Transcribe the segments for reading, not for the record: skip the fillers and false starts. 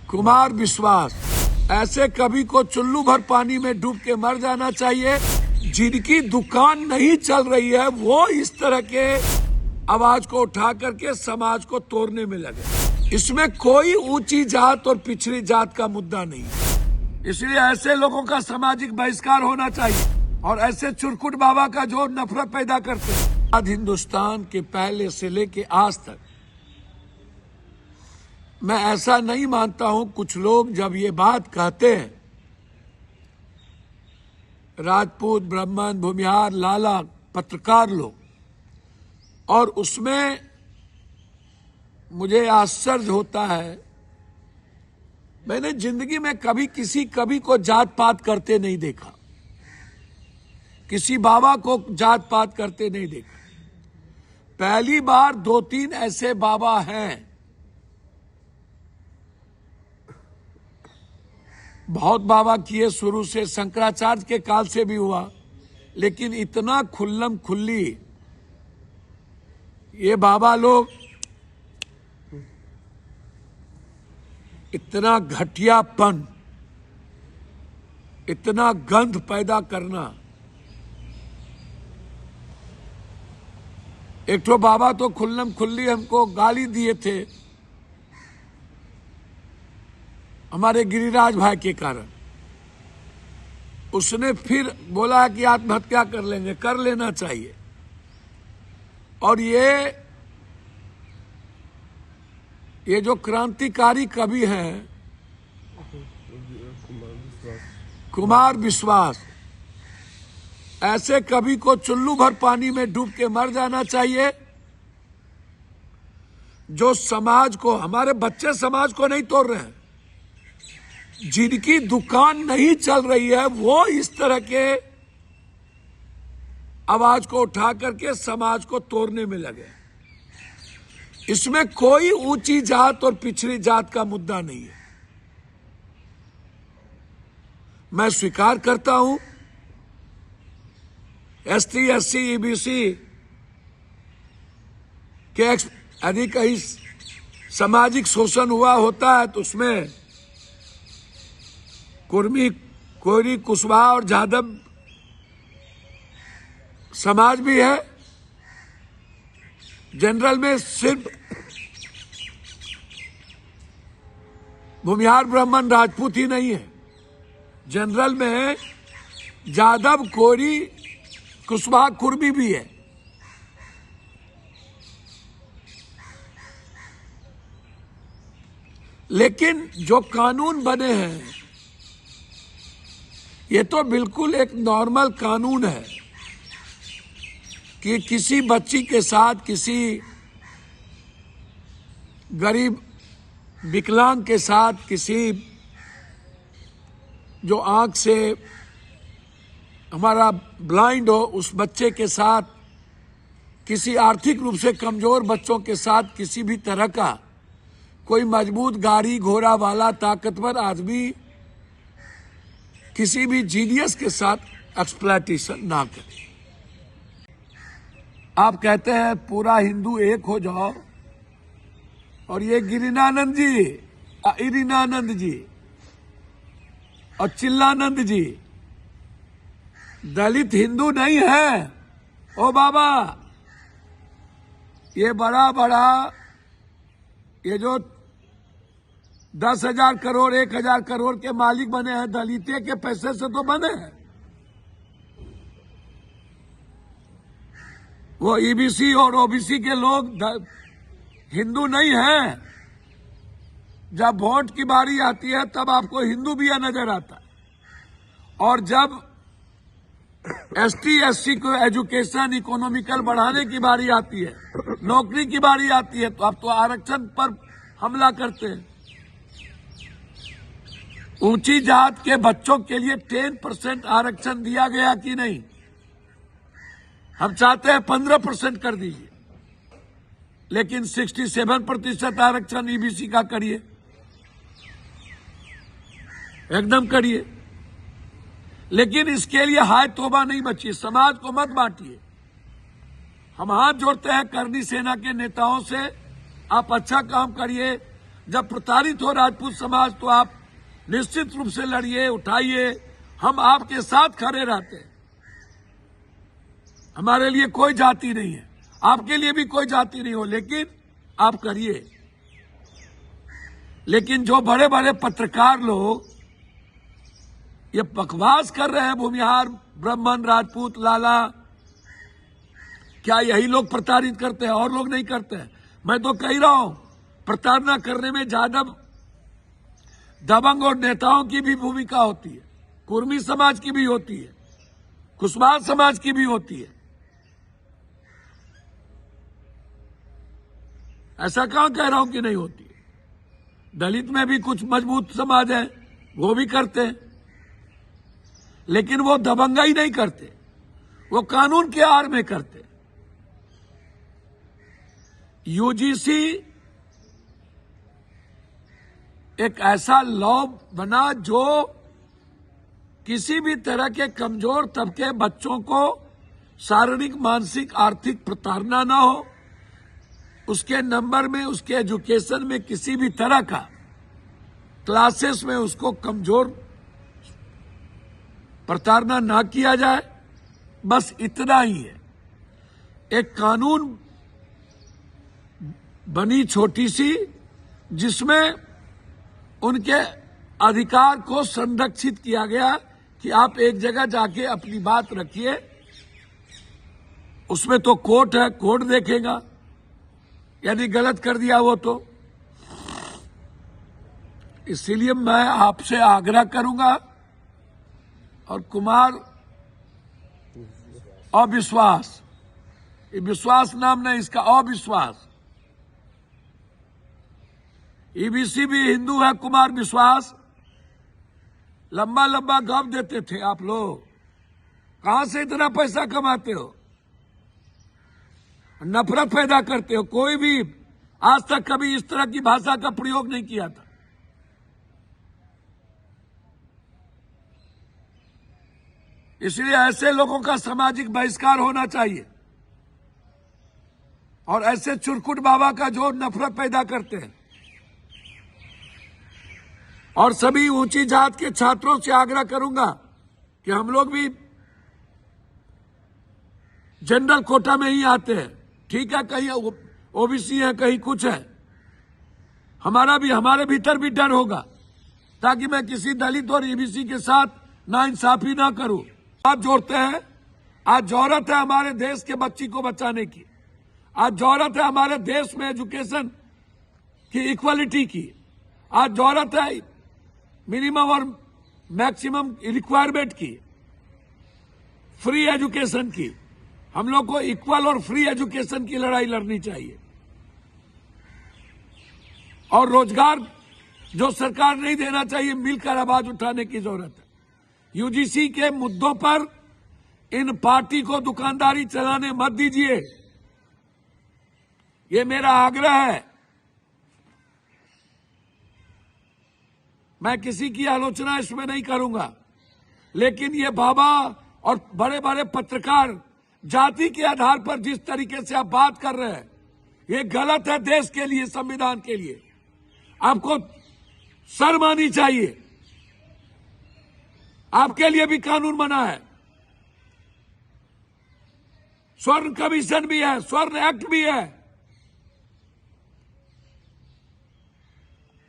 कुमार विश्वास, ऐसे कवि को चुल्लू भर पानी में डूब के मर जाना चाहिए। जिनकी दुकान नहीं चल रही है वो इस तरह के आवाज को उठा करके समाज को तोड़ने में लगे। इसमें कोई ऊंची जात और पिछड़ी जात का मुद्दा नहीं है। इसलिए ऐसे लोगों का सामाजिक बहिष्कार होना चाहिए और ऐसे चुरकुट बाबा का जो नफरत पैदा करते हैं। आज हिंदुस्तान के पहले से लेके आज तक मैं ऐसा नहीं मानता हूं। कुछ लोग जब ये बात कहते हैं, राजपूत, ब्राह्मण, भूमिहार, लाला, पत्रकार लोग, और उसमें मुझे आश्चर्य होता है। मैंने जिंदगी में कभी किसी कवि को जात पात करते नहीं देखा, किसी बाबा को जात पात करते नहीं देखा। पहली बार 2-3 ऐसे बाबा हैं, बहुत बाबा किए शुरू से, शंकराचार्य के काल से भी हुआ, लेकिन इतना खुल्लम खुल्ली ये बाबा लोग, इतना घटियापन, इतना गंध पैदा करना। एक तो बाबा तो खुल्लम खुल्ली हमको गाली दिए थे हमारे गिरिराज भाई के कारण। उसने फिर बोला कि आत्महत्या कर लेंगे, कर लेना चाहिए। और ये जो क्रांतिकारी कवि हैं कुमार विश्वास, ऐसे कवि को चुल्लू भर पानी में डूब के मर जाना चाहिए। जो समाज को, हमारे बच्चे समाज को नहीं तोड़ रहे हैं, जिनकी दुकान नहीं चल रही है वो इस तरह के आवाज को उठा करके समाज को तोड़ने में लगे। इसमें कोई ऊंची जात और पिछड़ी जात का मुद्दा नहीं है। मैं स्वीकार करता हूं ST, SC, EBC के यदि कहीं सामाजिक शोषण हुआ होता है तो उसमें कुर्मी, कोयरी, कुशवाहा और जादव समाज भी है। जनरल में सिर्फ भूमिहार, ब्राह्मण, राजपूत ही नहीं है। जनरल में जादव, कोयरी, कुशवाहा, कुर्मी भी है। लेकिन जो कानून बने हैं ये तो बिल्कुल एक नॉर्मल कानून है कि किसी बच्ची के साथ, किसी गरीब विकलांग के साथ, किसी जो आंख से हमारा ब्लाइंड हो उस बच्चे के साथ, किसी आर्थिक रूप से कमजोर बच्चों के साथ किसी भी तरह का कोई मजबूत गाड़ी घोड़ा वाला ताकतवर आदमी किसी भी जीनियस के साथ एक्सप्लॉयटेशन ना करे। आप कहते हैं पूरा हिंदू एक हो जाओ, और ये गिरिनानंद जी, इरिनानंद जी और चिल्लानंद जी दलित हिंदू नहीं है। ओ बाबा, ये बड़ा बड़ा ये जो 10,000 करोड़ 1,000 करोड़ के मालिक बने हैं, दलिते के पैसे से तो बने हैं। वो EBC और OBC के लोग हिंदू नहीं हैं। जब वोट की बारी आती है तब आपको हिंदू भी नजर आता है, और जब ST, SC को एजुकेशन, इकोनॉमिकल बढ़ाने की बारी आती है, नौकरी की बारी आती है, तो आप तो आरक्षण पर हमला करते हैं। ऊंची जात के बच्चों के लिए 10% आरक्षण दिया गया कि नहीं? हम चाहते हैं 15% कर दीजिए, लेकिन 67% आरक्षण EBC का करिए, एकदम करिए। लेकिन इसके लिए हाय तौबा नहीं बची। समाज को मत बांटिए। हम हाथ जोड़ते हैं करनी सेना के नेताओं से, आप अच्छा काम करिए, जब प्रताड़ित हो राजपूत समाज तो आप निश्चित रूप से लड़िए, उठाइए, हम आपके साथ खड़े रहते हैं। हमारे लिए कोई जाति नहीं है, आपके लिए भी कोई जाति नहीं हो, लेकिन आप करिए। लेकिन जो बड़े बड़े पत्रकार लोग ये बकवास कर रहे हैं, भूमिहार, ब्राह्मण, राजपूत, लाला, क्या यही लोग प्रताड़ित करते हैं और लोग नहीं करते हैं? मैं तो कह रहा हूं, प्रताड़ना करने में ज्यादा दबंग और नेताओं की भी भूमिका होती है, कुर्मी समाज की भी होती है, कुशवाहा समाज की भी होती है। ऐसा कहां कह रहा हूं कि नहीं होती है? दलित में भी कुछ मजबूत समाज है, वो भी करते हैं, लेकिन वो दबंगाई नहीं करते, वो कानून के आड़ में करते। यूजीसी एक ऐसा लॉ बना जो किसी भी तरह के कमजोर तबके बच्चों को शारीरिक, मानसिक, आर्थिक प्रताड़ना ना हो, उसके नंबर में, उसके एजुकेशन में किसी भी तरह का क्लासेस में उसको कमजोर प्रताड़ना ना किया जाए, बस इतना ही है। एक कानून बनी छोटी सी, जिसमें उनके अधिकार को संरक्षित किया गया कि आप एक जगह जाके अपनी बात रखिए, उसमें तो कोर्ट है, कोर्ट देखेगा, यानी गलत कर दिया वो तो। इसीलिए मैं आपसे आग्रह करूंगा, और कुमार अविश्वास, ये विश्वास नाम नहीं इसका, अविश्वास, ईबीसी भी हिंदू है, कुमार विश्वास, लंबा लंबा गप देते थे आप लोग। कहां से इतना पैसा कमाते हो? नफरत पैदा करते हो। कोई भी आज तक कभी इस तरह की भाषा का प्रयोग नहीं किया था। इसलिए ऐसे लोगों का सामाजिक बहिष्कार होना चाहिए, और ऐसे चुरकुट बाबा का जो नफरत पैदा करते हैं। और सभी ऊंची जात के छात्रों से आग्रह करूंगा कि हम लोग भी जनरल कोटा में ही आते हैं, ठीक है, कहीं ओबीसी है, कहीं कुछ है, हमारे भीतर भी डर होगा, ताकि मैं किसी दलित और ईबीसी के साथ नाइंसाफी ना करूं। आज जोड़ते हैं, आज जरूरत है हमारे देश के बच्ची को बचाने की, आज जरूरत है हमारे देश में एजुकेशन की इक्वालिटी की, आज जरूरत है मिनिमम और मैक्सिमम रिक्वायरमेंट की, फ्री एजुकेशन की। हम लोग को इक्वल और फ्री एजुकेशन की लड़ाई लड़नी चाहिए, और रोजगार जो सरकार नहीं देना चाहिए, मिलकर आवाज उठाने की जरूरत है। यूजीसी के मुद्दों पर इन पार्टी को दुकानदारी चलाने मत दीजिए, ये मेरा आग्रह है। मैं किसी की आलोचना इसमें नहीं करूंगा, लेकिन ये बाबा और बड़े बड़े पत्रकार जाति के आधार पर जिस तरीके से आप बात कर रहे हैं, ये गलत है। देश के लिए, संविधान के लिए आपको शर्म आनी चाहिए। आपके लिए भी कानून बना है, स्वर्ण कमीशन भी है, स्वर्ण एक्ट भी है,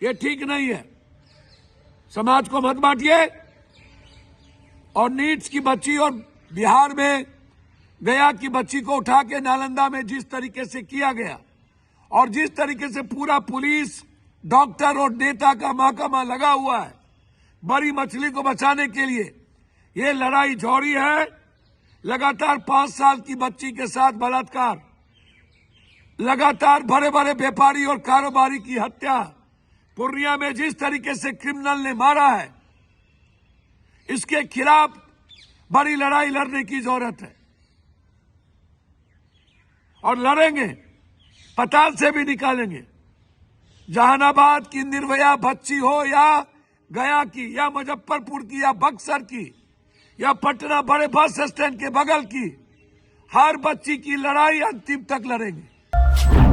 ये ठीक नहीं है। समाज को मत बांटिए। और नीट्स की बच्ची और बिहार में गया की बच्ची को उठा के नालंदा में जिस तरीके से किया गया, और जिस तरीके से पूरा पुलिस, डॉक्टर और नेता का महकमा लगा हुआ है बड़ी मछली को बचाने के लिए, ये लड़ाई जौहरी है। लगातार 5 साल की बच्ची के साथ बलात्कार, लगातार बड़े बड़े व्यापारी और कारोबारी की हत्या, पूर्णिया में जिस तरीके से क्रिमिनल ने मारा है, इसके खिलाफ बड़ी लड़ाई लड़ने की जरूरत है, और लड़ेंगे, पताल से भी निकालेंगे। जहानाबाद की निर्भया बच्ची हो, या गया की, या मुजफ्फरपुर की, या बक्सर की, या पटना बड़े बस स्टैंड के बगल की, हर बच्ची की लड़ाई अंतिम तक लड़ेंगे।